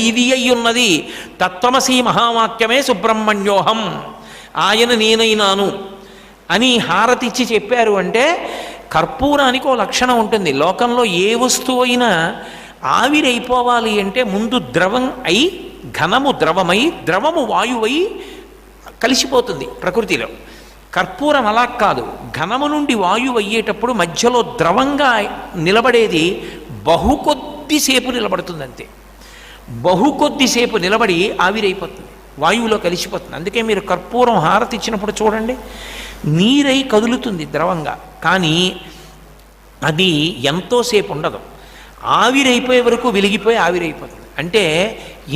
ఇది అయ్యున్నది. తత్వమసి మహావాక్యమే సుబ్రహ్మణ్యోహం, ఆయన నేనైనాను అని హారతిచ్చి చెప్పారు అంటే కర్పూరానికి ఓ లక్షణం ఉంటుంది. లోకంలో ఏ వస్తువు అయినా ఆవిరైపోవాలి అంటే ముందు ద్రవం అయి, ఘనము ద్రవమై, ద్రవము వాయువై కలిసిపోతుంది ప్రకృతిలో. కర్పూరం అలా కాదు, ఘనము నుండి వాయువు అయ్యేటప్పుడు మధ్యలో ద్రవంగా నిలబడేది కొద్దిసేపు నిలబడుతుంది అంతే. కొద్దిసేపు నిలబడి ఆవిరైపోతుంది, వాయువులో కలిసిపోతుంది. అందుకే మీరు కర్పూరం హారతి ఇచ్చినప్పుడు చూడండి, నీరై కదులుతుంది ద్రవంగా, కానీ అది ఎంతోసేపు ఉండదు, ఆవిరైపోయే వరకు వెలిగిపోయి ఆవిరైపోతుంది. అంటే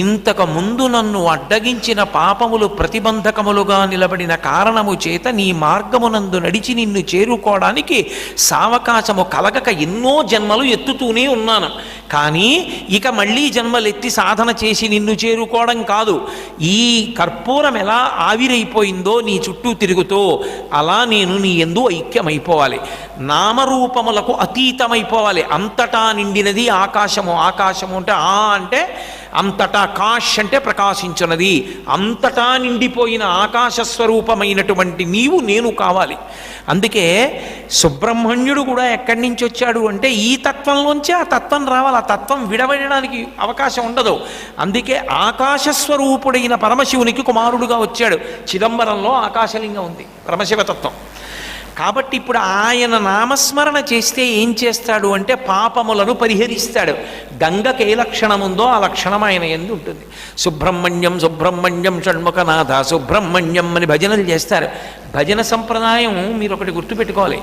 ఇంతకు ముందు నన్ను అడ్డగించిన పాపములు ప్రతిబంధకములుగా నిలబడిన కారణము చేత నీ మార్గమునందు నడిచి నిన్ను చేరుకోవడానికి సావకాశము కలగక ఎన్నో జన్మలు ఎత్తుతూనే ఉన్నాను. కానీ ఇక మళ్ళీ జన్మలెత్తి సాధన చేసి నిన్ను చేరుకోవడం కాదు, ఈ కర్పూరం ఎలా ఆవిరైపోయిందో నీ చుట్టూ తిరుగుతూ అలా నేను నీ యందు ఐక్యమైపోవాలి, నామరూపములకు అతీతమైపోవాలి. అంతటా నిండినది ఆకాశము. ఆకాశము అంటే అంటే అంతటా, కాష్ అంటే ప్రకాశించున్నది, అంతటా నిండిపోయిన ఆకాశస్వరూపమైనటువంటి నీవు నేను కావాలి. అందుకే సుబ్రహ్మణ్యుడు కూడా ఎక్కడి నుంచి వచ్చాడు అంటే ఈ తత్వంలోంచే ఆ తత్వం రావాలి, ఆ తత్వం విడవడడానికి అవకాశం ఉండదు. అందుకే ఆకాశస్వరూపుడైన పరమశివునికి కుమారుడుగా వచ్చాడు. చిదంబరంలో ఆకాశలింగం ఉంది, పరమశివతత్వం. కాబట్టి ఇప్పుడు ఆయన నామస్మరణ చేస్తే ఏం చేస్తాడు అంటే పాపములను పరిహరిస్తాడు. గంగకి ఏ లక్షణం ఉందో ఆ లక్షణం ఆయన యందు ఉంటుంది. సుబ్రహ్మణ్యం సుబ్రహ్మణ్యం షణ్ముఖనాథ సుబ్రహ్మణ్యం అని భజనలు చేస్తారు. భజన సంప్రదాయం మీరు ఒకటి గుర్తుపెట్టుకోవాలి,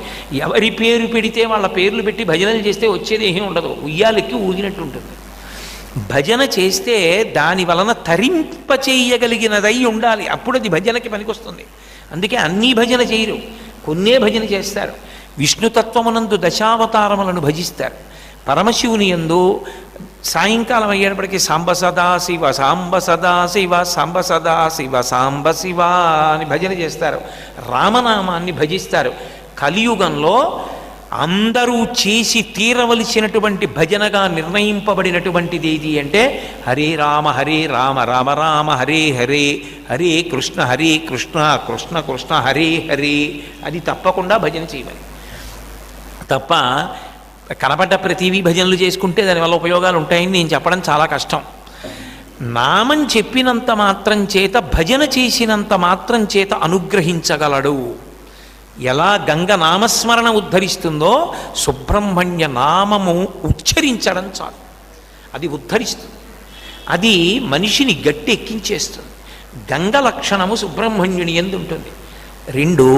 ఎవరి పేరు పెడితే వాళ్ళ పేర్లు పెట్టి భజనలు చేస్తే వచ్చేది ఏమీ ఉండదు, ఉయ్యాలెక్కి ఊగినట్టు ఉంటుంది. భజన చేస్తే దాని వలన తరింపచేయగలిగినదై ఉండాలి, అప్పుడు అది భజనకి పనికొస్తుంది. అందుకే అన్నీ భజన చేయరు, కొన్నే భజన చేస్తారు. విష్ణుతత్వమునందు దశావతారములను భజిస్తారు. పరమశివుని యందు సాయంకాలం అయ్యేటప్పటికీ సాంబ సదా శివ సాంబ సదా శివ సాంబ సదా శివ సాంబ శివ అని భజన చేస్తారు. రామనామాన్ని భజిస్తారు. కలియుగంలో అందరూ చేసి తీరవలసినటువంటి భజనగా నిర్ణయింపబడినటువంటిది ఏది అంటే హరే రామ రామ రామ హరే హరే, హరే కృష్ణ కృష్ణ కృష్ణ హరే హరే. అది తప్పకుండా భజన చేయమని. తప్ప కనపడ్డ ప్రతివీ భజనలు చేసుకుంటే దానివల్ల ఉపయోగాలు ఉంటాయని నేను చెప్పడం చాలా కష్టం. నామం చెప్పినంత మాత్రం చేత, భజన చేసినంత మాత్రం చేత అనుగ్రహించగలడు. ఎలా గంగ నామస్మరణ ఉద్ధరిస్తుందో సుబ్రహ్మణ్య నామము ఉచ్చరించడం చాలు, అది ఉద్ధరిస్తుంది, అది మనిషిని గట్టి ఎక్కించేస్తుంది. గంగ లక్షణము సుబ్రహ్మణ్యుని యందు ఉంటుంది. రెండు,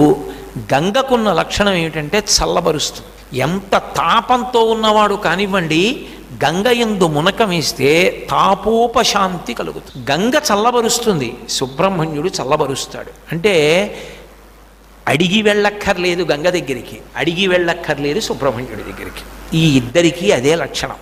గంగకున్న లక్షణం ఏమిటంటే చల్లబరుస్తుంది. ఎంత తాపంతో ఉన్నవాడు కానివ్వండి, గంగ యందు మునకం వేస్తే తాపోపశాంతి కలుగుతుంది. గంగ చల్లబరుస్తుంది, సుబ్రహ్మణ్యుడు చల్లబరుస్తాడు. అంటే అడిగి వెళ్ళక్కర్లేదు గంగ దగ్గరికి, అడిగి వెళ్ళక్కర్లేదు సుబ్రహ్మణ్యుడి దగ్గరికి. ఈ ఇద్దరికీ అదే లక్షణం.